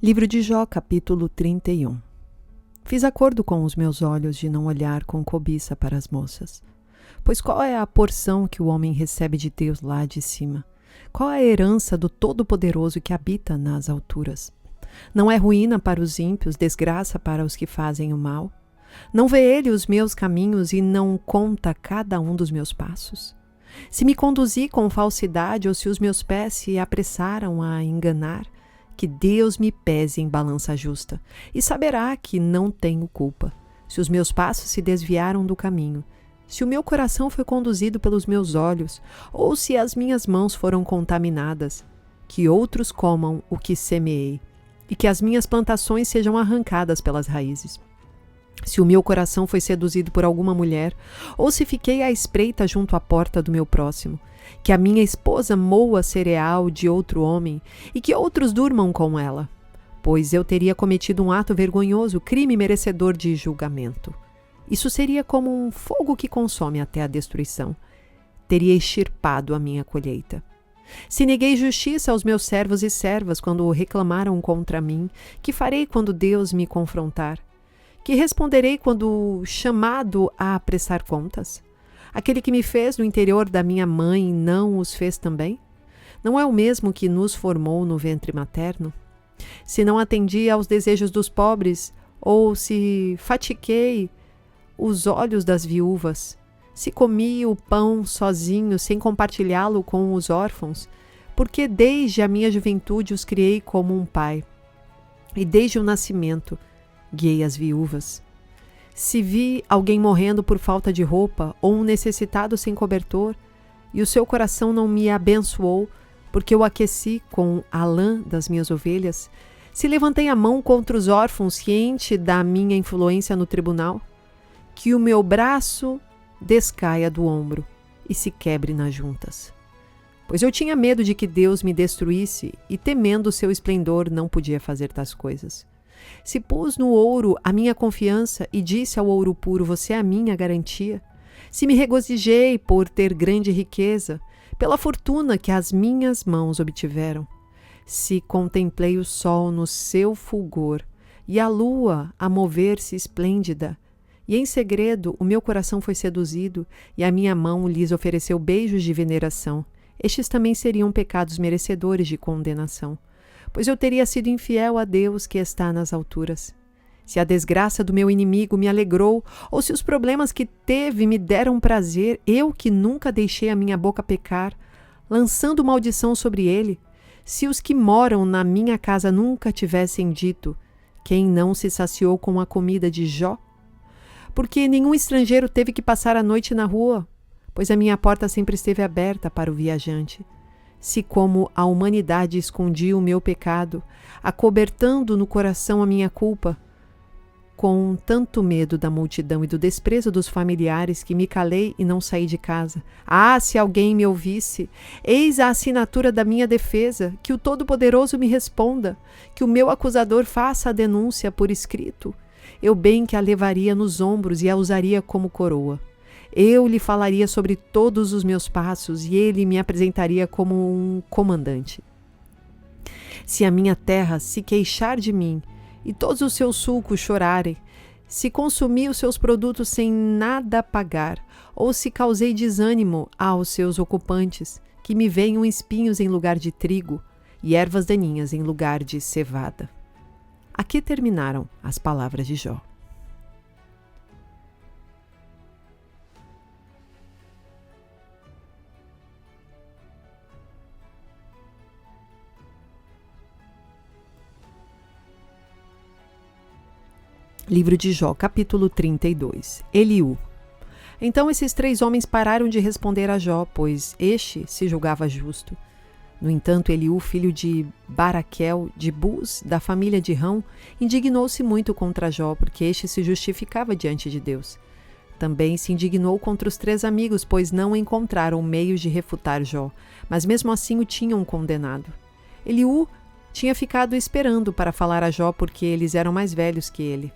Livro de Jó, capítulo 31. Fiz acordo com os meus olhos de não olhar com cobiça para as moças. Pois qual é a porção que o homem recebe de Deus lá de cima? Qual é a herança do Todo-Poderoso que habita nas alturas? Não é ruína para os ímpios, desgraça para os que fazem o mal? Não vê ele os meus caminhos e não conta cada um dos meus passos? Se me conduzi com falsidade ou se os meus pés se apressaram a enganar, que Deus me pese em balança justa, e saberá que não tenho culpa. Se os meus passos se desviaram do caminho, se o meu coração foi conduzido pelos meus olhos, ou se as minhas mãos foram contaminadas, que outros comam o que semeei, e que as minhas plantações sejam arrancadas pelas raízes. Se o meu coração foi seduzido por alguma mulher, ou se fiquei à espreita junto à porta do meu próximo, que a minha esposa moa cereal de outro homem e que outros durmam com ela, pois eu teria cometido um ato vergonhoso, crime merecedor de julgamento. Isso seria como um fogo que consome até a destruição. Teria extirpado a minha colheita. Se neguei justiça aos meus servos e servas quando reclamaram contra mim, que farei quando Deus me confrontar? Que responderei quando chamado a prestar contas? Aquele que me fez no interior da minha mãe não os fez também? Não é o mesmo que nos formou no ventre materno? Se não atendi aos desejos dos pobres, ou se fatiquei os olhos das viúvas, se comi o pão sozinho sem compartilhá-lo com os órfãos, porque desde a minha juventude os criei como um pai, e desde o nascimento guiei as viúvas. Se vi alguém morrendo por falta de roupa, ou um necessitado sem cobertor, e o seu coração não me abençoou, porque eu aqueci com a lã das minhas ovelhas, se levantei a mão contra os órfãos ciente da minha influência no tribunal, que o meu braço descaia do ombro e se quebre nas juntas. Pois eu tinha medo de que Deus me destruísse, e temendo o seu esplendor não podia fazer tais coisas. Se pus no ouro a minha confiança e disse ao ouro puro, você é a minha garantia. Se me regozijei por ter grande riqueza, pela fortuna que as minhas mãos obtiveram. Se contemplei o sol no seu fulgor e a lua a mover-se esplêndida, e em segredo o meu coração foi seduzido e a minha mão lhes ofereceu beijos de veneração, estes também seriam pecados merecedores de condenação. Pois eu teria sido infiel a Deus que está nas alturas. Se a desgraça do meu inimigo me alegrou, ou se os problemas que teve me deram prazer, eu que nunca deixei a minha boca pecar, lançando maldição sobre ele, se os que moram na minha casa nunca tivessem dito, quem não se saciou com a comida de Jó? Porque nenhum estrangeiro teve que passar a noite na rua, pois a minha porta sempre esteve aberta para o viajante. Se como a humanidade escondi o meu pecado, acobertando no coração a minha culpa, com tanto medo da multidão e do desprezo dos familiares que me calei e não saí de casa. Ah, se alguém me ouvisse! Eis a assinatura da minha defesa, que o Todo-Poderoso me responda, que o meu acusador faça a denúncia por escrito. Eu bem que a levaria nos ombros e a usaria como coroa. Eu lhe falaria sobre todos os meus passos e ele me apresentaria como um comandante. Se a minha terra se queixar de mim e todos os seus sulcos chorarem, se consumi os seus produtos sem nada pagar, ou se causei desânimo aos seus ocupantes, que me venham espinhos em lugar de trigo e ervas daninhas em lugar de cevada. Aqui terminaram as palavras de Jó. Livro de Jó, capítulo 32. Eliú. Então esses três homens pararam de responder a Jó, pois este se julgava justo. No entanto, Eliú, filho de Baraquel, de Buz, da família de Rão, indignou-se muito contra Jó, porque este se justificava diante de Deus. Também se indignou contra os três amigos, pois não encontraram meios de refutar Jó, mas mesmo assim o tinham condenado. Eliú tinha ficado esperando para falar a Jó, porque eles eram mais velhos que ele.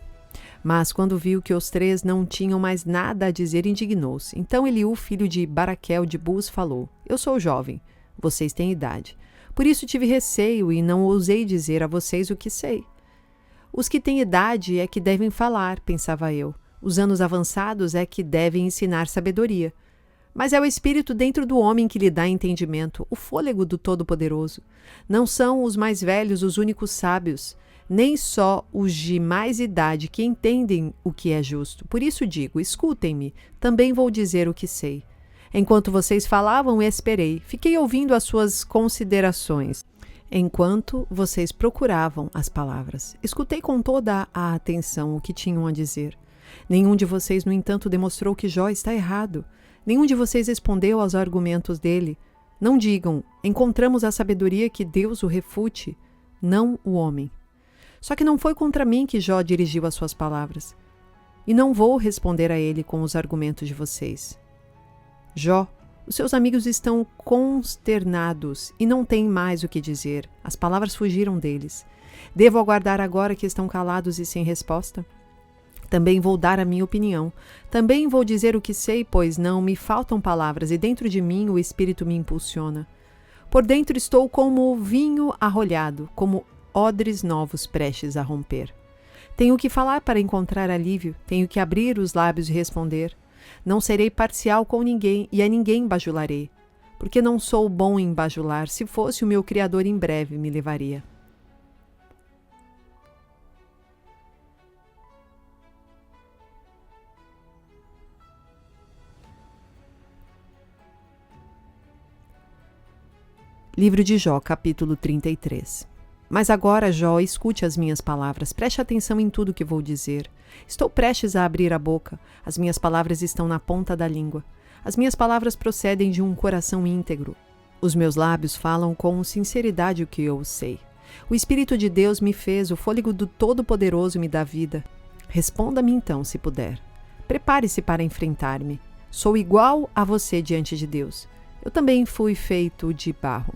Mas quando viu que os três não tinham mais nada a dizer, indignou-se. Então Eliú, filho de Baraquel de Buz, falou, eu sou jovem, vocês têm idade. Por isso tive receio e não ousei dizer a vocês o que sei. Os que têm idade é que devem falar, pensava eu. Os anos avançados é que devem ensinar sabedoria. Mas é o Espírito dentro do homem que lhe dá entendimento, o fôlego do Todo-Poderoso. Não são os mais velhos os únicos sábios, nem só os de mais idade que entendem o que é justo. Por isso digo, escutem-me, também vou dizer o que sei. Enquanto vocês falavam, esperei. Fiquei ouvindo as suas considerações. Enquanto vocês procuravam as palavras, escutei com toda a atenção o que tinham a dizer. Nenhum de vocês, no entanto, demonstrou que Jó está errado. Nenhum de vocês respondeu aos argumentos dele. Não digam, encontramos a sabedoria que Deus o refute, não o homem. Só que não foi contra mim que Jó dirigiu as suas palavras. E não vou responder a ele com os argumentos de vocês. Jó, os seus amigos estão consternados e não têm mais o que dizer. As palavras fugiram deles. Devo aguardar agora que estão calados e sem resposta? Também vou dar a minha opinião. Também vou dizer o que sei, pois não me faltam palavras e dentro de mim o Espírito me impulsiona. Por dentro estou como vinho arrolhado, como odres novos prestes a romper. Tenho que falar para encontrar alívio, tenho que abrir os lábios e responder. Não serei parcial com ninguém e a ninguém bajularei, porque não sou bom em bajular. Se fosse, o meu Criador em breve me levaria. Livro de Jó, capítulo 33. Mas agora, Jó, escute as minhas palavras, preste atenção em tudo que vou dizer. Estou prestes a abrir a boca, as minhas palavras estão na ponta da língua. As minhas palavras procedem de um coração íntegro. Os meus lábios falam com sinceridade o que eu sei. O Espírito de Deus me fez, o fôlego do Todo-Poderoso me dá vida. Responda-me então, se puder. Prepare-se para enfrentar-me. Sou igual a você diante de Deus. Eu também fui feito de barro.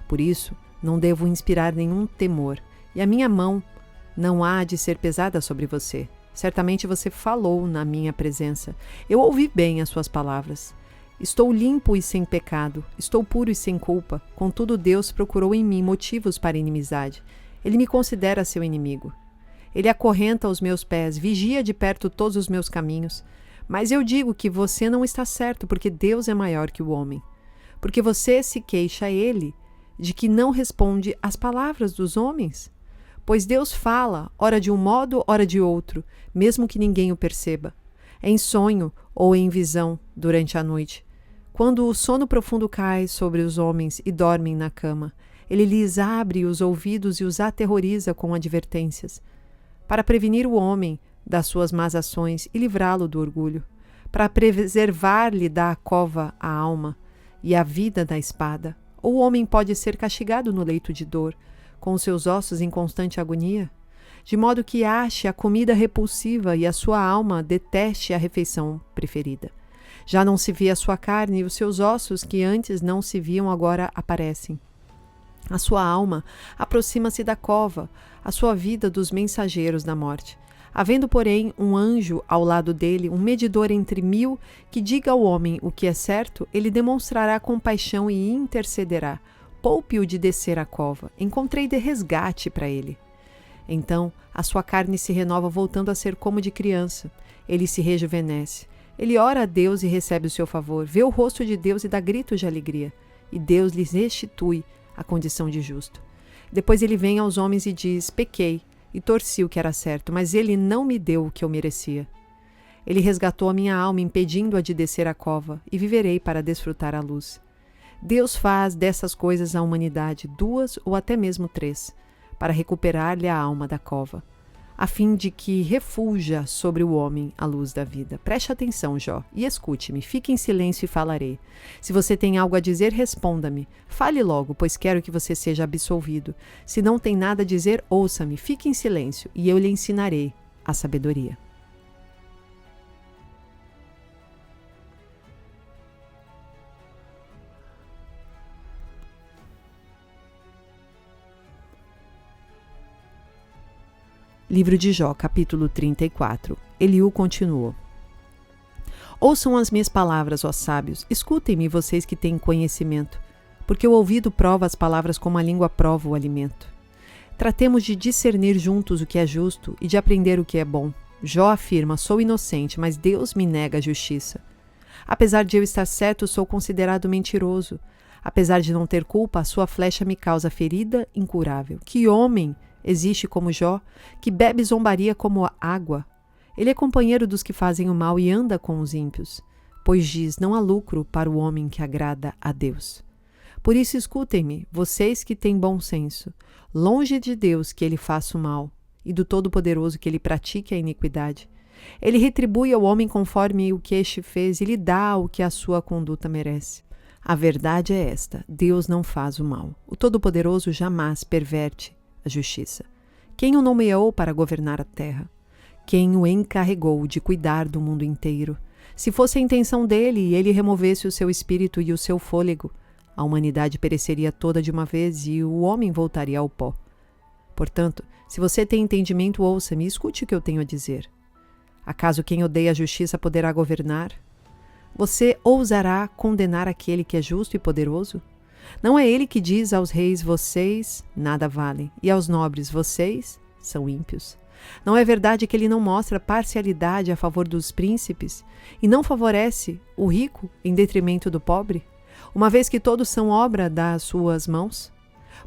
Por isso, não devo inspirar nenhum temor, e a minha mão não há de ser pesada sobre você. Certamente você falou na minha presença. Eu ouvi bem as suas palavras. Estou limpo e sem pecado, estou puro e sem culpa. Contudo, Deus procurou em mim motivos para inimizade. Ele me considera seu inimigo. Ele acorrenta os meus pés, vigia de perto todos os meus caminhos. Mas eu digo que você não está certo, porque Deus é maior que o homem. Porque você se queixa a ele de que não responde às palavras dos homens? Pois Deus fala, ora de um modo, ora de outro, mesmo que ninguém o perceba. Em sonho ou em visão, durante a noite. Quando o sono profundo cai sobre os homens e dormem na cama, ele lhes abre os ouvidos e os aterroriza com advertências, para prevenir o homem das suas más ações e livrá-lo do orgulho, para preservar-lhe da cova a alma e a vida da espada. Ou o homem pode ser castigado no leito de dor, com os seus ossos em constante agonia, de modo que ache a comida repulsiva e a sua alma deteste a refeição preferida. Já não se vê a sua carne e os seus ossos que antes não se viam agora aparecem. A sua alma aproxima-se da cova, a sua vida dos mensageiros da morte. Havendo, porém, um anjo ao lado dele, um medidor entre 1000, que diga ao homem o que é certo, ele demonstrará compaixão e intercederá. Poupe-o de descer a cova. Encontrei de resgate para ele. Então, a sua carne se renova, voltando a ser como de criança. Ele se rejuvenesce. Ele ora a Deus e recebe o seu favor. Vê o rosto de Deus e dá gritos de alegria. E Deus lhes restitui a condição de justo. Depois ele vem aos homens e diz: pequei e torci o que era certo, mas ele não me deu o que eu merecia. Ele resgatou a minha alma, impedindo-a de descer a cova, e viverei para desfrutar a luz. Deus faz dessas coisas à humanidade 2 ou até mesmo 3, para recuperar-lhe a alma da cova, a fim de que refulja sobre o homem a luz da vida. Preste atenção, Jó, e escute-me. Fique em silêncio e falarei. Se você tem algo a dizer, responda-me. Fale logo, pois quero que você seja absolvido. Se não tem nada a dizer, ouça-me. Fique em silêncio, e eu lhe ensinarei a sabedoria. Livro de Jó, capítulo 34. Eliú continuou. Ouçam as minhas palavras, ó sábios, escutem-me, vocês que têm conhecimento. porque o ouvido prova as palavras como a língua prova o alimento. Tratemos de discernir juntos o que é justo e de aprender o que é bom. Jó afirma: sou inocente, mas Deus me nega a justiça. Apesar de eu estar certo, sou considerado mentiroso. Apesar de não ter culpa, a sua flecha me causa ferida incurável. Que homem existe como Jó, que bebe zombaria como a água? Ele é companheiro dos que fazem o mal e anda com os ímpios, pois diz: não há lucro para o homem que agrada a Deus. Por isso escutem-me, vocês que têm bom senso. Longe de Deus que ele faça o mal, e do Todo-Poderoso que ele pratique a iniquidade. Ele retribui ao homem conforme o que este fez e lhe dá o que a sua conduta merece. A verdade é esta: Deus não faz o mal. O Todo-Poderoso jamais perverte a justiça. Quem o nomeou para governar a terra? Quem o encarregou de cuidar do mundo inteiro? Se fosse a intenção dele e ele removesse o seu espírito e o seu fôlego, a humanidade pereceria toda de uma vez e o homem voltaria ao pó. Portanto, se você tem entendimento, ouça-me e escute o que eu tenho a dizer. Acaso quem odeia a justiça poderá governar? Você ousará condenar aquele que é justo e poderoso? Não é ele que diz aos reis: vocês nada valem, e aos nobres: vocês são ímpios? Não é verdade que ele não mostra parcialidade a favor dos príncipes e não favorece o rico em detrimento do pobre, uma vez que todos são obra das suas mãos?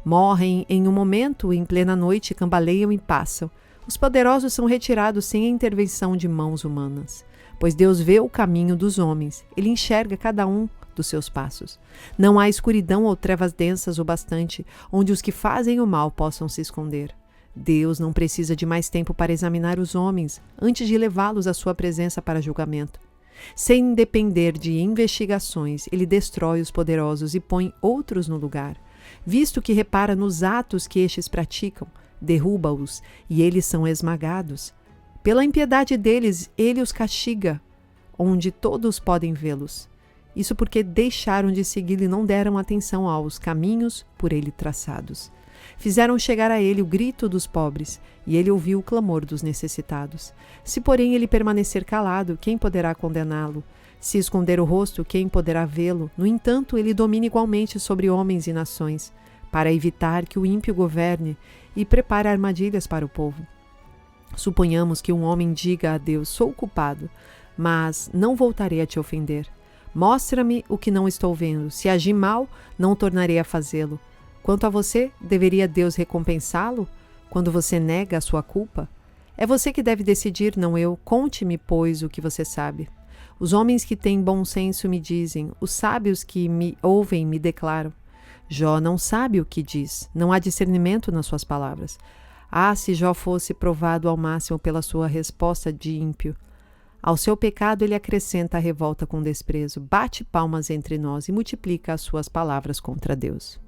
Morrem em um momento, em plena noite, cambaleiam e passam. Os poderosos são retirados sem a intervenção de mãos humanas, pois Deus vê o caminho dos homens, ele enxerga cada um dos seus passos. Não há escuridão ou trevas densas o bastante, onde os que fazem o mal possam se esconder. Deus não precisa de mais tempo para examinar os homens, antes de levá-los à sua presença para julgamento. Sem depender de investigações, ele destrói os poderosos e põe outros no lugar. Visto que repara nos atos que estes praticam, derruba-os e eles são esmagados. Pela impiedade deles, ele os castiga, onde todos podem vê-los. Isso porque deixaram de segui-lo e não deram atenção aos caminhos por ele traçados. Fizeram chegar a ele o grito dos pobres, e ele ouviu o clamor dos necessitados. Se, porém, ele permanecer calado, quem poderá condená-lo? Se esconder o rosto, quem poderá vê-lo? No entanto, ele domina igualmente sobre homens e nações, para evitar que o ímpio governe e prepare armadilhas para o povo. Suponhamos que um homem diga a Deus: sou culpado, mas não voltarei a te ofender. Mostra-me o que não estou vendo. Se agir mal, não tornarei a fazê-lo. Quanto a você, deveria Deus recompensá-lo quando você nega a sua culpa? É você que deve decidir, não eu. Conte-me, pois, o que você sabe. Os homens que têm bom senso me dizem, os sábios que me ouvem me declaram. Jó não sabe o que diz, não há discernimento nas suas palavras. Ah, se Jó fosse provado ao máximo pela sua resposta de ímpio. Ao seu pecado ele acrescenta a revolta com desprezo, bate palmas entre nós e multiplica as suas palavras contra Deus.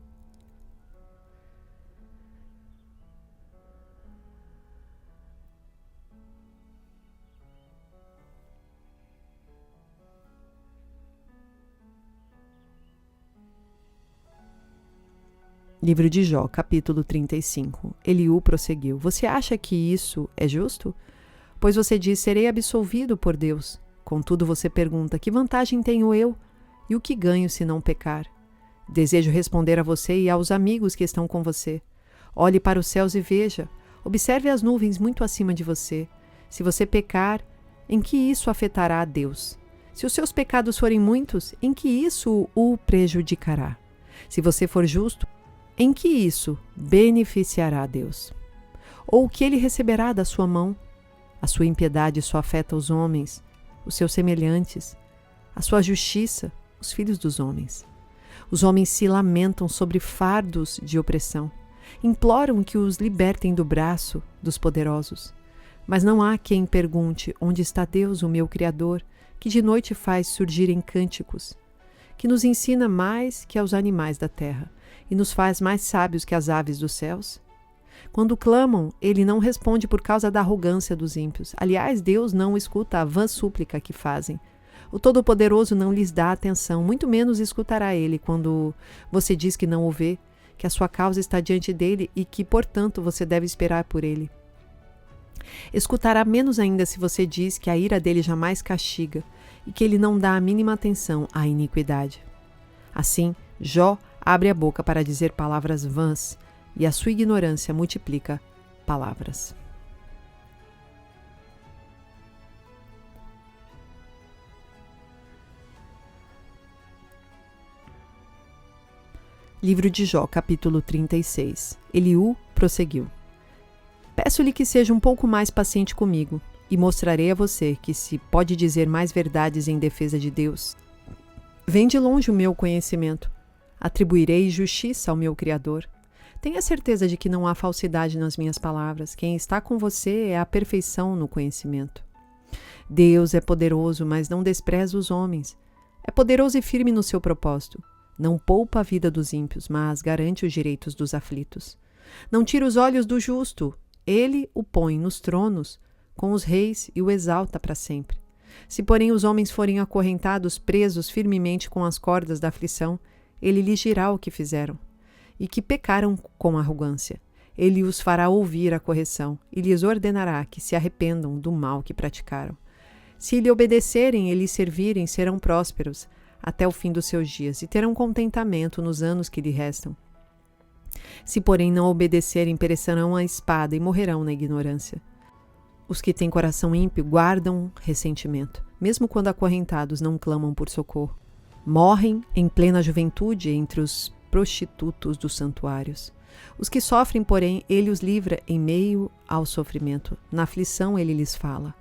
Livro de Jó, capítulo 35. Eliú prosseguiu: você acha que isso é justo? Pois você diz: serei absolvido por Deus. Contudo você pergunta: que vantagem tenho eu? E o que ganho se não pecar? Desejo responder a você e aos amigos que estão com você. Olhe para os céus e veja. Observe as nuvens muito acima de você. Se você pecar, em que isso afetará a Deus? Se os seus pecados forem muitos, em que isso o prejudicará? Se você for justo, em que isso beneficiará a Deus? Ou o que ele receberá da sua mão? A sua impiedade só afeta os homens, os seus semelhantes. A sua justiça, os filhos dos homens. Os homens se lamentam sobre fardos de opressão. Imploram que os libertem do braço dos poderosos. Mas não há quem pergunte: onde está Deus, o meu Criador, que de noite faz surgirem cânticos, que nos ensina mais que aos animais da terra, e nos faz mais sábios que as aves dos céus? Quando clamam, ele não responde por causa da arrogância dos ímpios. Aliás, Deus não escuta a vã súplica que fazem. O Todo-Poderoso não lhes dá atenção, muito menos escutará ele quando você diz que não o vê, que a sua causa está diante dele e que, portanto, você deve esperar por ele. Escutará menos ainda se você diz que a ira dele jamais castiga e que ele não dá a mínima atenção à iniquidade. Assim, Jó abre a boca para dizer palavras vãs, e a sua ignorância multiplica palavras. Livro de Jó, capítulo 36. Eliú prosseguiu: Peço-lhe que seja um pouco mais paciente comigo, e mostrarei a você que se pode dizer mais verdades em defesa de Deus. Vem de longe o meu conhecimento. Atribuirei justiça ao meu Criador. Tenha certeza de que não há falsidade nas minhas palavras. Quem está com você é a perfeição no conhecimento. Deus é poderoso, mas não despreza os homens. É poderoso e firme no seu propósito. Não poupa a vida dos ímpios, mas garante os direitos dos aflitos. Não tira os olhos do justo. Ele o põe nos tronos com os reis e o exalta para sempre. Se, porém, os homens forem acorrentados, presos firmemente com as cordas da aflição, ele lhes dirá o que fizeram, e que pecaram com arrogância. Ele os fará ouvir a correção, e lhes ordenará que se arrependam do mal que praticaram. Se lhe obedecerem e lhe servirem, serão prósperos até o fim dos seus dias, e terão contentamento nos anos que lhe restam. Se, porém, não obedecerem, perecerão à espada e morrerão na ignorância. Os que têm coração ímpio guardam ressentimento, mesmo quando acorrentados não clamam por socorro. Morrem em plena juventude entre os prostitutos dos santuários. Os que sofrem, porém, ele os livra em meio ao sofrimento. Na aflição ele lhes fala.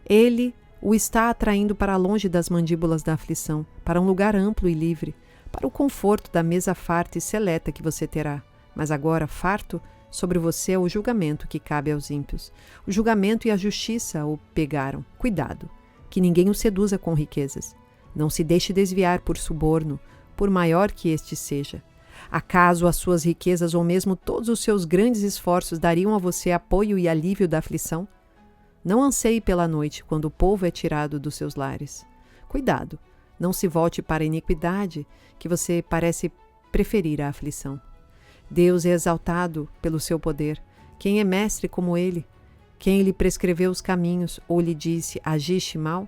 Ele o está atraindo para longe das mandíbulas da aflição, para um lugar amplo e livre, para o conforto da mesa farta e seleta que você terá. Mas agora, farto, sobre você é o julgamento que cabe aos ímpios. O julgamento e a justiça o pegaram. Cuidado, que ninguém o seduza com riquezas. Não se deixe desviar por suborno, por maior que este seja. Acaso as suas riquezas ou mesmo todos os seus grandes esforços dariam a você apoio e alívio da aflição? Não anseie pela noite, quando o povo é tirado dos seus lares. Cuidado, não se volte para a iniquidade, que você parece preferir à aflição. Deus é exaltado pelo seu poder. Quem é mestre como ele? Quem lhe prescreveu os caminhos ou lhe disse, agiste mal?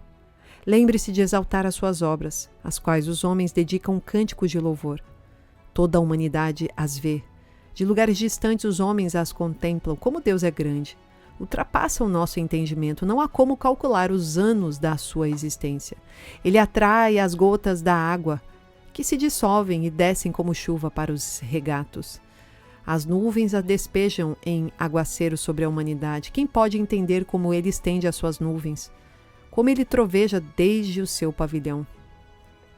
Lembre-se de exaltar as suas obras, às quais os homens dedicam cânticos de louvor. Toda a humanidade as vê. De lugares distantes os homens as contemplam. Como Deus é grande! Ultrapassa o nosso entendimento. Não há como calcular os anos da sua existência. Ele atrai as gotas da água, que se dissolvem e descem como chuva para os regatos. As nuvens a despejam em aguaceiro sobre a humanidade. Quem pode entender como ele estende as suas nuvens? Como ele troveja desde o seu pavilhão?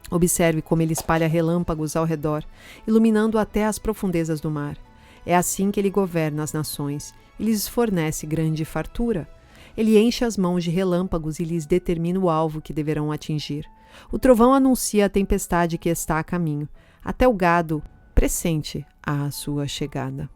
Observe como ele espalha relâmpagos ao redor, iluminando até as profundezas do mar. É assim que ele governa as nações e lhes fornece grande fartura. Ele enche as mãos de relâmpagos e lhes determina o alvo que deverão atingir. O trovão anuncia a tempestade que está a caminho. Até o gado pressente a sua chegada.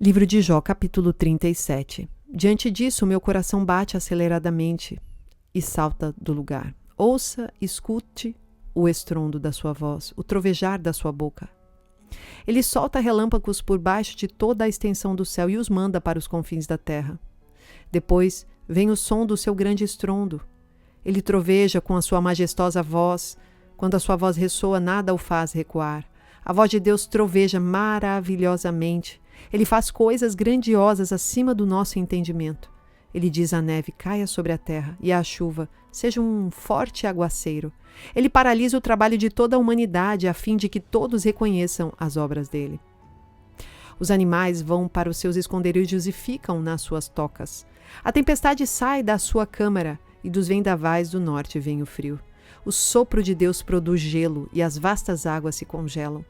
Livro de Jó, capítulo 37. Diante disso, meu coração bate aceleradamente e salta do lugar. Ouça, escute o estrondo da sua voz, o trovejar da sua boca. Ele solta relâmpagos por baixo de toda a extensão do céu e os manda para os confins da terra. Depois vem o som do seu grande estrondo. Ele troveja com a sua majestosa voz. Quando a sua voz ressoa, nada o faz recuar. A voz de Deus troveja maravilhosamente. Ele faz coisas grandiosas acima do nosso entendimento. Ele diz à neve, caia sobre a terra, e à chuva, seja um forte aguaceiro. Ele paralisa o trabalho de toda a humanidade, a fim de que todos reconheçam as obras dele. Os animais vão para os seus esconderijos e ficam nas suas tocas. A tempestade sai da sua câmara, e dos vendavais do norte vem o frio. O sopro de Deus produz gelo, e as vastas águas se congelam.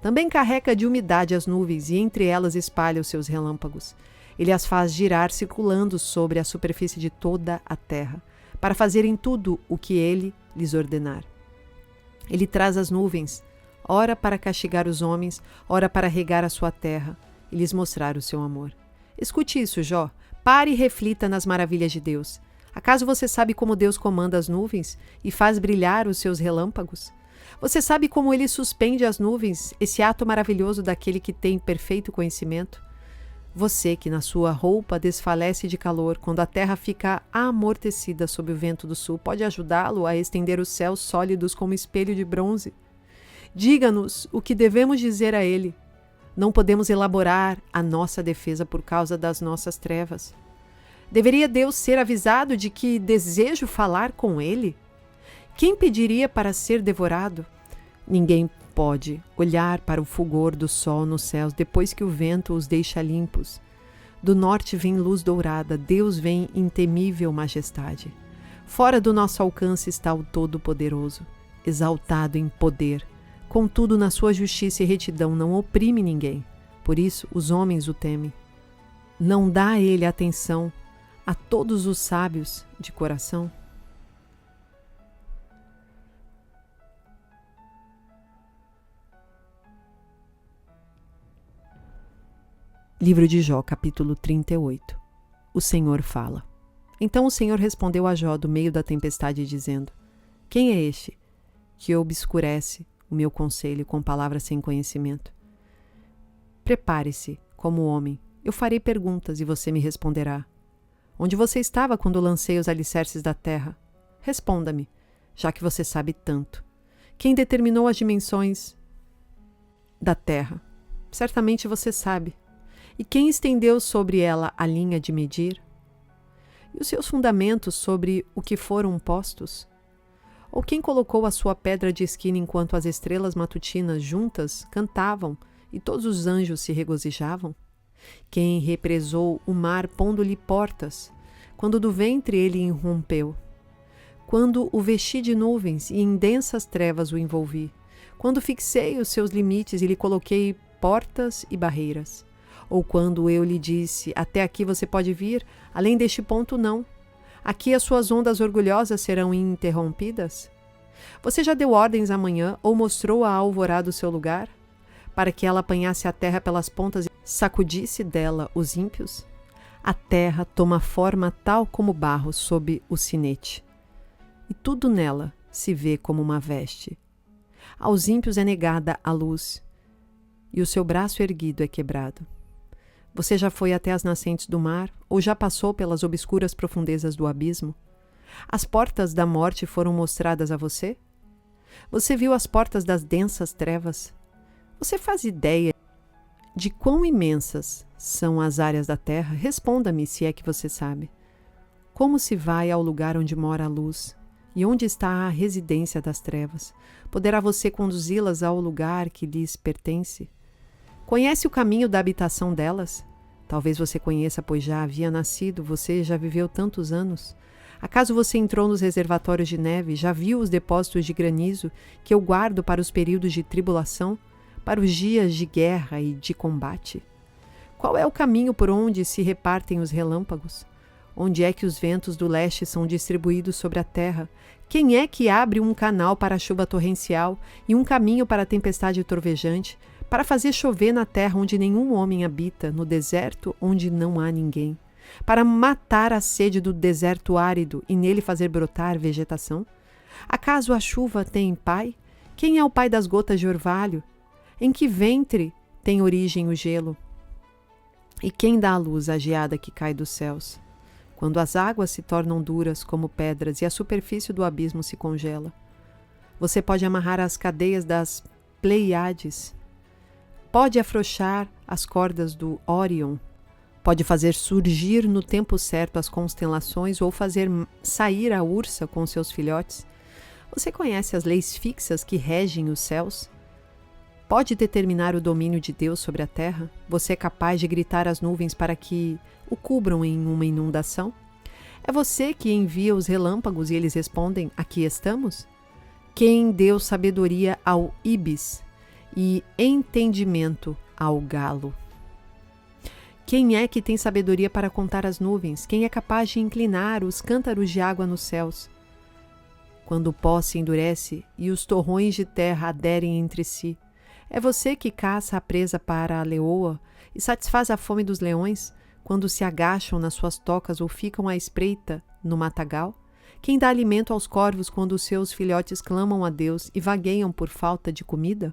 Também carrega de umidade as nuvens, e entre elas espalha os seus relâmpagos. Ele as faz girar circulando sobre a superfície de toda a terra, para fazerem tudo o que ele lhes ordenar. Ele traz as nuvens, ora para castigar os homens, ora para regar a sua terra e lhes mostrar o seu amor. Escute isso, Jó. Pare e reflita nas maravilhas de Deus. Acaso você sabe como Deus comanda as nuvens e faz brilhar os seus relâmpagos? Você sabe como ele suspende as nuvens, esse ato maravilhoso daquele que tem perfeito conhecimento? Você que na sua roupa desfalece de calor quando a terra fica amortecida sob o vento do sul, pode ajudá-lo a estender os céus sólidos como espelho de bronze? Diga-nos o que devemos dizer a ele. Não podemos elaborar a nossa defesa por causa das nossas trevas. Deveria Deus ser avisado de que desejo falar com ele? Quem pediria para ser devorado? Ninguém pode olhar para o fulgor do sol nos céus depois que o vento os deixa limpos. Do norte vem luz dourada, Deus vem em temível majestade. Fora do nosso alcance está o Todo-Poderoso, exaltado em poder. Contudo, na sua justiça e retidão não oprime ninguém. Por isso, os homens o temem. Não dá a ele atenção a todos os sábios de coração? Livro de Jó, capítulo 38. O Senhor fala. Então o Senhor respondeu a Jó do meio da tempestade, dizendo: Quem é este que obscurece o meu conselho com palavras sem conhecimento? Prepare-se, como homem. Eu farei perguntas e você me responderá. Onde você estava quando lancei os alicerces da terra? Responda-me, já que você sabe tanto. Quem determinou as dimensões da terra? Certamente você sabe. E quem estendeu sobre ela a linha de medir? E os seus fundamentos sobre o que foram postos? Ou quem colocou a sua pedra de esquina enquanto as estrelas matutinas juntas cantavam e todos os anjos se regozijavam? Quem represou o mar pondo-lhe portas, quando do ventre ele irrompeu? Quando o vesti de nuvens e em densas trevas o envolvi? Quando fixei os seus limites e lhe coloquei portas e barreiras? Ou quando eu lhe disse, até aqui você pode vir, além deste ponto não. Aqui as suas ondas orgulhosas serão ininterrompidas? Você já deu ordens amanhã ou mostrou à alvorada o seu lugar? Para que ela apanhasse a terra pelas pontas e sacudisse dela os ímpios? A terra toma forma tal como barro sob o sinete, e tudo nela se vê como uma veste. Aos ímpios é negada a luz, e o seu braço erguido é quebrado. Você já foi até as nascentes do mar, ou já passou pelas obscuras profundezas do abismo? As portas da morte foram mostradas a você? Você viu as portas das densas trevas? Você faz ideia de quão imensas são as áreas da terra? Responda-me, se é que você sabe. Como se vai ao lugar onde mora a luz? E onde está a residência das trevas? Poderá você conduzi-las ao lugar que lhes pertence? Conhece o caminho da habitação delas? Talvez você conheça, pois já havia nascido, você já viveu tantos anos. Acaso você entrou nos reservatórios de neve, já viu os depósitos de granizo que eu guardo para os períodos de tribulação, para os dias de guerra e de combate? Qual é o caminho por onde se repartem os relâmpagos? Onde é que os ventos do leste são distribuídos sobre a terra? Quem é que abre um canal para a chuva torrencial e um caminho para a tempestade trovejante, para fazer chover na terra onde nenhum homem habita, no deserto onde não há ninguém, para matar a sede do deserto árido e nele fazer brotar vegetação? Acaso a chuva tem pai? Quem é o pai das gotas de orvalho? Em que ventre tem origem o gelo? E quem dá à luz a geada que cai dos céus? Quando as águas se tornam duras como pedras e a superfície do abismo se congela. Você pode amarrar as cadeias das Pleiades, pode afrouxar as cordas do Órion, pode fazer surgir no tempo certo as constelações ou fazer sair a ursa com seus filhotes. Você conhece as leis fixas que regem os céus? Pode determinar o domínio de Deus sobre a terra? Você é capaz de gritar às nuvens para que o cubram em uma inundação? É você que envia os relâmpagos e eles respondem, aqui estamos? Quem deu sabedoria ao ibis e entendimento ao galo? Quem é que tem sabedoria para contar as nuvens? Quem é capaz de inclinar os cântaros de água nos céus? Quando o pó se endurece e os torrões de terra aderem entre si, é você que caça a presa para a leoa e satisfaz a fome dos leões quando se agacham nas suas tocas ou ficam à espreita no matagal? Quem dá alimento aos corvos quando os seus filhotes clamam a Deus e vagueiam por falta de comida?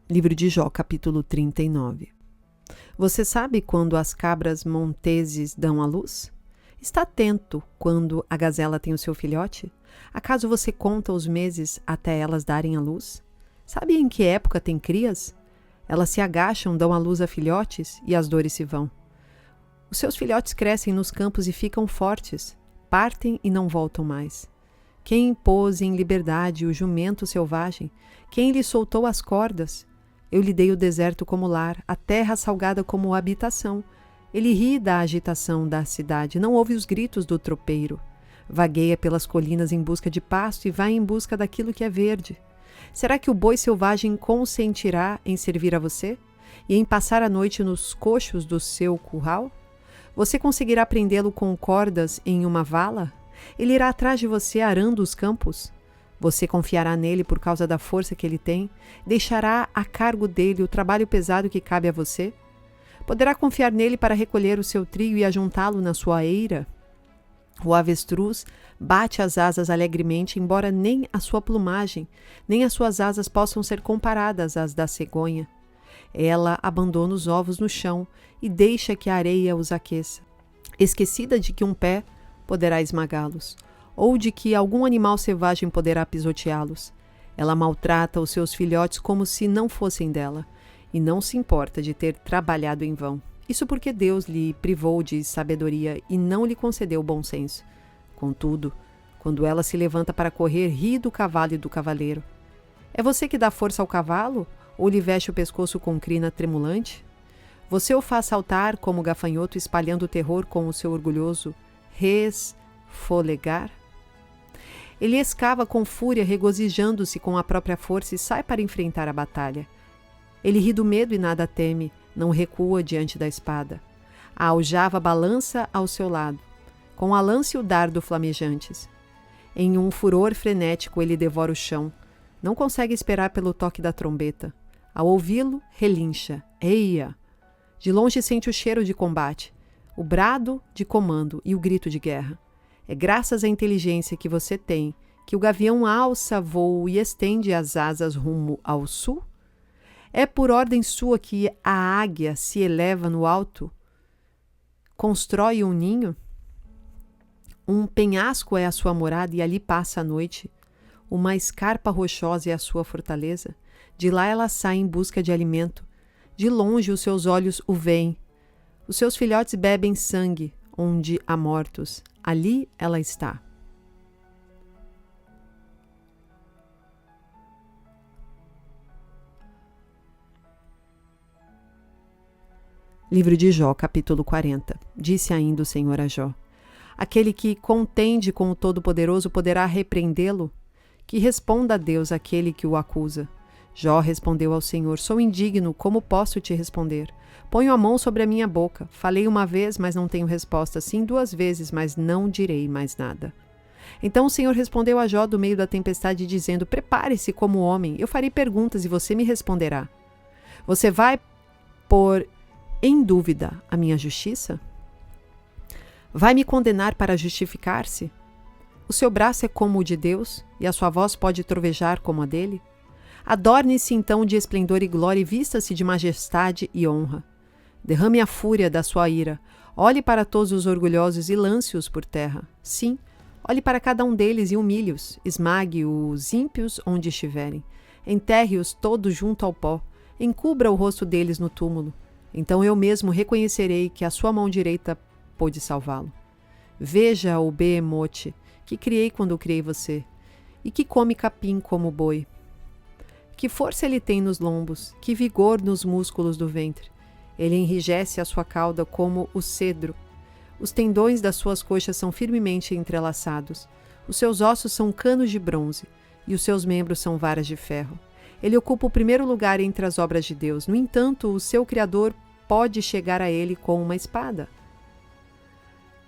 Livro de Jó, capítulo 39. Você sabe quando as cabras monteses dão à luz? Está atento quando a gazela tem o seu filhote? Acaso você conta os meses até elas darem à luz? Sabe em que época tem crias? Elas se agacham, dão à luz a filhotes e as dores se vão. Os seus filhotes crescem nos campos e ficam fortes, partem e não voltam mais. Quem pôs em liberdade o jumento selvagem? Quem lhe soltou as cordas? Eu lhe dei o deserto como lar, a terra salgada como habitação. Ele ri da agitação da cidade, não ouve os gritos do tropeiro. Vagueia pelas colinas em busca de pasto e vai em busca daquilo que é verde. Será que o boi selvagem consentirá em servir a você? E em passar a noite nos coxos do seu curral? Você conseguirá prendê-lo com cordas em uma vala? Ele irá atrás de você arando os campos? Você confiará nele por causa da força que ele tem? Deixará a cargo dele o trabalho pesado que cabe a você? Poderá confiar nele para recolher o seu trigo e ajuntá-lo na sua eira? O avestruz bate as asas alegremente, embora nem a sua plumagem, nem as suas asas possam ser comparadas às da cegonha. Ela abandona os ovos no chão e deixa que a areia os aqueça, esquecida de que um pé poderá esmagá-los, ou de que algum animal selvagem poderá pisoteá-los. Ela maltrata os seus filhotes como se não fossem dela, e não se importa de ter trabalhado em vão. Isso porque Deus lhe privou de sabedoria e não lhe concedeu bom senso. Contudo, quando ela se levanta para correr, ri do cavalo e do cavaleiro. É você que dá força ao cavalo, ou lhe veste o pescoço com crina tremulante? Você o faz saltar como gafanhoto, espalhando o terror com o seu orgulhoso resfolegar? Ele escava com fúria, regozijando-se com a própria força e sai para enfrentar a batalha. Ele ri do medo e nada teme, não recua diante da espada. A aljava balança ao seu lado, com a lança e o dardo flamejantes. Em um furor frenético ele devora o chão. Não consegue esperar pelo toque da trombeta. Ao ouvi-lo, relincha. Eia! De longe sente o cheiro de combate, o brado de comando e o grito de guerra. É graças à inteligência que você tem que o gavião alça voo e estende as asas rumo ao sul? É por ordem sua que a águia se eleva no alto? Constrói um ninho? Um penhasco é a sua morada e ali passa a noite. Uma escarpa rochosa é a sua fortaleza. De lá ela sai em busca de alimento. De longe os seus olhos o veem. Os seus filhotes bebem sangue, onde há mortos. Ali ela está. Livro de Jó, capítulo 40. Disse ainda o Senhor a Jó: aquele que contende com o Todo-Poderoso poderá repreendê-lo? Que responda a Deus aquele que o acusa. Jó respondeu ao Senhor: sou indigno, como posso te responder? Ponho a mão sobre a minha boca. Falei uma vez, mas não tenho resposta. Sim, 2 vezes, mas não direi mais nada. Então o Senhor respondeu a Jó do meio da tempestade, dizendo: prepare-se como homem, eu farei perguntas e você me responderá. Você vai pôr em dúvida a minha justiça? Vai me condenar para justificar-se? O seu braço é como o de Deus, e a sua voz pode trovejar como a dele? Adorne-se então de esplendor e glória e vista-se de majestade e honra. Derrame a fúria da sua ira, olhe para todos os orgulhosos e lance-os por terra. Sim, olhe para cada um deles e humilhe-os, esmague os ímpios onde estiverem, enterre-os todos junto ao pó, encubra o rosto deles no túmulo. Então eu mesmo reconhecerei que a sua mão direita pôde salvá-lo. Veja o behemote que criei quando criei você, e que come capim como boi. Que força ele tem nos lombos, que vigor nos músculos do ventre. Ele enrijece a sua cauda como o cedro. Os tendões das suas coxas são firmemente entrelaçados. Os seus ossos são canos de bronze, e os seus membros são varas de ferro. Ele ocupa o primeiro lugar entre as obras de Deus. No entanto, o seu Criador pode chegar a ele com uma espada.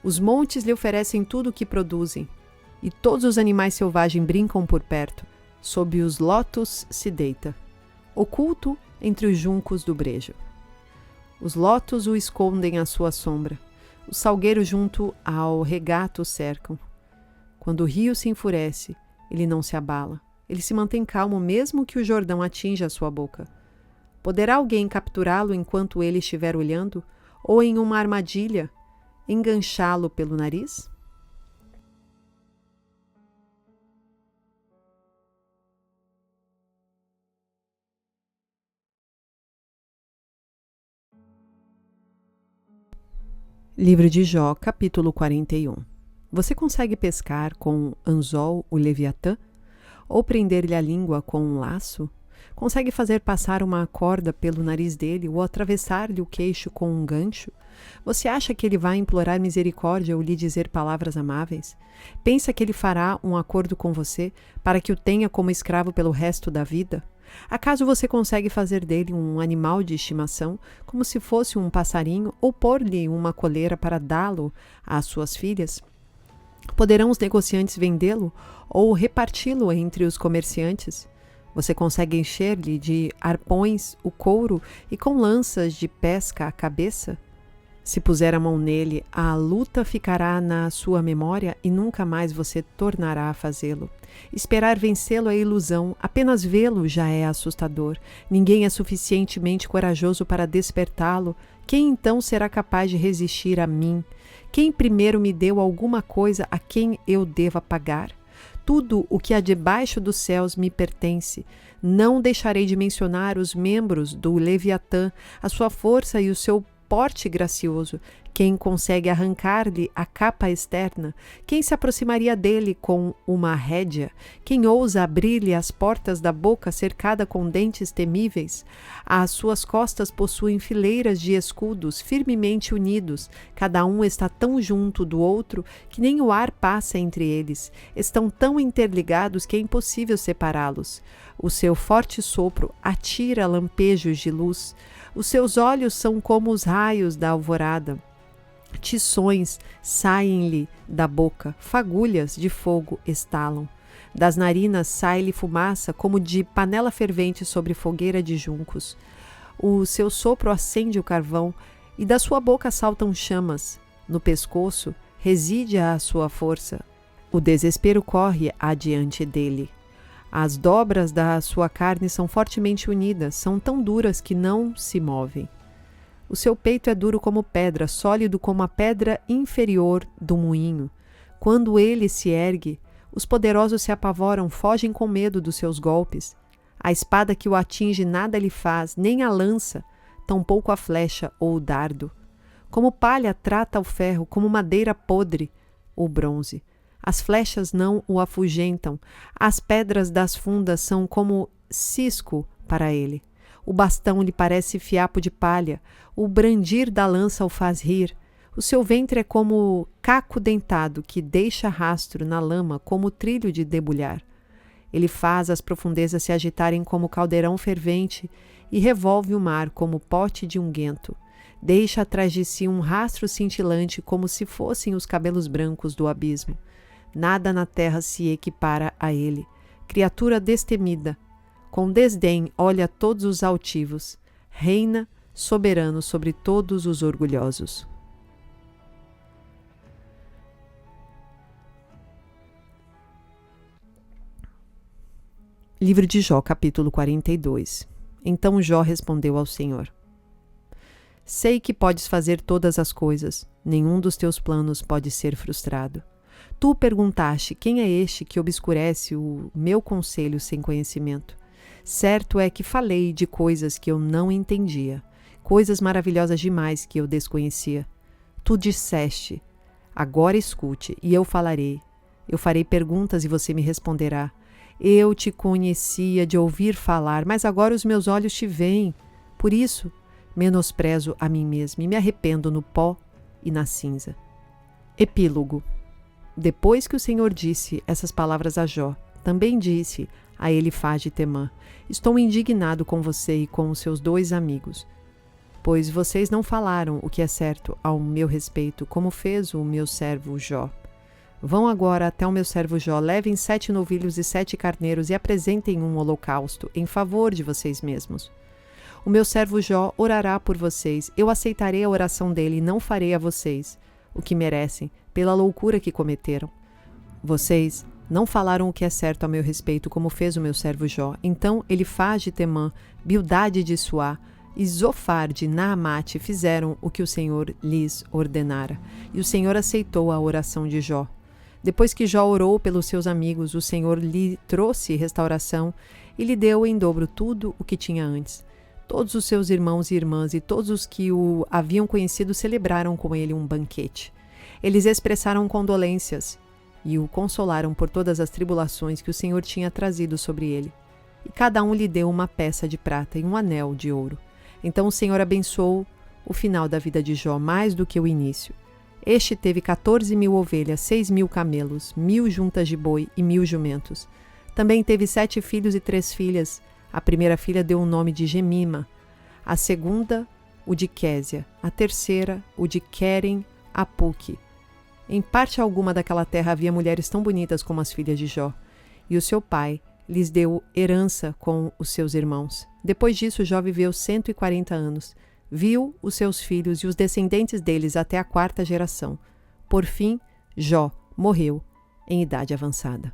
Os montes lhe oferecem tudo o que produzem, e todos os animais selvagens brincam por perto. Sob os lótus se deita, oculto entre os juncos do brejo. Os lótus o escondem à sua sombra. Os salgueiros junto ao regato o cercam. Quando o rio se enfurece, ele não se abala. Ele se mantém calmo mesmo que o Jordão atinja a sua boca. Poderá alguém capturá-lo enquanto ele estiver olhando? Ou em uma armadilha, enganchá-lo pelo nariz? Livro de Jó, capítulo 41. Você consegue pescar com anzol o Leviatã? Ou prender-lhe a língua com um laço? Consegue fazer passar uma corda pelo nariz dele ou atravessar-lhe o queixo com um gancho? Você acha que ele vai implorar misericórdia ou lhe dizer palavras amáveis? Pensa que ele fará um acordo com você para que o tenha como escravo pelo resto da vida? Acaso você consegue fazer dele um animal de estimação, como se fosse um passarinho, ou pôr-lhe uma coleira para dá-lo às suas filhas? Poderão os negociantes vendê-lo ou reparti-lo entre os comerciantes? Você consegue encher-lhe de arpões o couro e com lanças de pesca a cabeça? Se puser a mão nele, a luta ficará na sua memória e nunca mais você tornará a fazê-lo. Esperar vencê-lo é ilusão, apenas vê-lo já é assustador. Ninguém é suficientemente corajoso para despertá-lo. Quem então será capaz de resistir a mim? Quem primeiro me deu alguma coisa a quem eu deva pagar? Tudo o que há debaixo dos céus me pertence. Não deixarei de mencionar os membros do Leviatã, a sua força e o seu porte gracioso. Quem consegue arrancar-lhe a capa externa? Quem se aproximaria dele com uma rédea? Quem ousa abrir-lhe as portas da boca cercada com dentes temíveis? As suas costas possuem fileiras de escudos firmemente unidos. Cada um está tão junto do outro que nem o ar passa entre eles. Estão tão interligados que é impossível separá-los. O seu forte sopro atira lampejos de luz. Os seus olhos são como os raios da alvorada. Tições saem-lhe da boca, fagulhas de fogo estalam. Das narinas sai-lhe fumaça como de panela fervente sobre fogueira de juncos. O seu sopro acende o carvão e da sua boca saltam chamas. No pescoço reside a sua força. O desespero corre adiante dele. As dobras da sua carne são fortemente unidas, são tão duras que não se movem. O seu peito é duro como pedra, sólido como a pedra inferior do moinho. Quando ele se ergue, os poderosos se apavoram, fogem com medo dos seus golpes. A espada que o atinge nada lhe faz, nem a lança, tampouco a flecha ou o dardo. Como palha trata o ferro, como madeira podre o bronze. As flechas não o afugentam, as pedras das fundas são como cisco para ele. O bastão lhe parece fiapo de palha, o brandir da lança o faz rir. O seu ventre é como caco dentado que deixa rastro na lama como trilho de debulhar. Ele faz as profundezas se agitarem como caldeirão fervente e revolve o mar como pote de unguento. Deixa atrás de si um rastro cintilante como se fossem os cabelos brancos do abismo. Nada na terra se equipara a ele. Criatura destemida, com desdém olha todos os altivos. Reina soberano sobre todos os orgulhosos. Livro de Jó, capítulo 42. Então Jó respondeu ao Senhor: Sei que podes fazer todas as coisas, nenhum dos teus planos pode ser frustrado. Tu perguntaste: quem é este que obscurece o meu conselho sem conhecimento? Certo é que falei de coisas que eu não entendia, coisas maravilhosas demais que eu desconhecia. Tu disseste: agora escute, e eu falarei. Eu farei perguntas e você me responderá. Eu te conhecia de ouvir falar, mas agora os meus olhos te veem. Por isso, menosprezo a mim mesmo e me arrependo no pó e na cinza. Epílogo. Depois que o Senhor disse essas palavras a Jó, também disse a Elifaz de Temã: Estou indignado com você e com os seus 2 amigos, pois vocês não falaram o que é certo ao meu respeito, como fez o meu servo Jó. Vão agora até o meu servo Jó, levem 7 novilhos e 7 carneiros e apresentem um holocausto em favor de vocês mesmos. O meu servo Jó orará por vocês, eu aceitarei a oração dele e não farei a vocês o que merecem pela loucura que cometeram. Vocês Não falaram o que é certo a meu respeito, como fez o meu servo Jó. Então Elifaz de Temã, Bildade de Suá e Zofar de Naamate fizeram o que o Senhor lhes ordenara. E o Senhor aceitou a oração de Jó. Depois que Jó orou pelos seus amigos, o Senhor lhe trouxe restauração e lhe deu em dobro tudo o que tinha antes. Todos os seus irmãos e irmãs e todos os que o haviam conhecido celebraram com ele um banquete. Eles expressaram condolências e o consolaram por todas as tribulações que o Senhor tinha trazido sobre ele. E cada um lhe deu uma peça de prata e um anel de ouro. Então o Senhor abençoou o final da vida de Jó mais do que o início. Este teve 14.000 ovelhas, 6.000 camelos, 1.000 juntas de boi e 1.000 jumentos. Também teve 7 filhos e 3 filhas. A primeira filha deu o nome de Gemima, a segunda, o de Késia, a terceira, o de Querem Apuque. Em parte alguma daquela terra havia mulheres tão bonitas como as filhas de Jó, e o seu pai lhes deu herança com os seus irmãos. Depois disso, Jó viveu 140 anos, viu os seus filhos e os descendentes deles até a 4ª geração. Por fim, Jó morreu em idade avançada.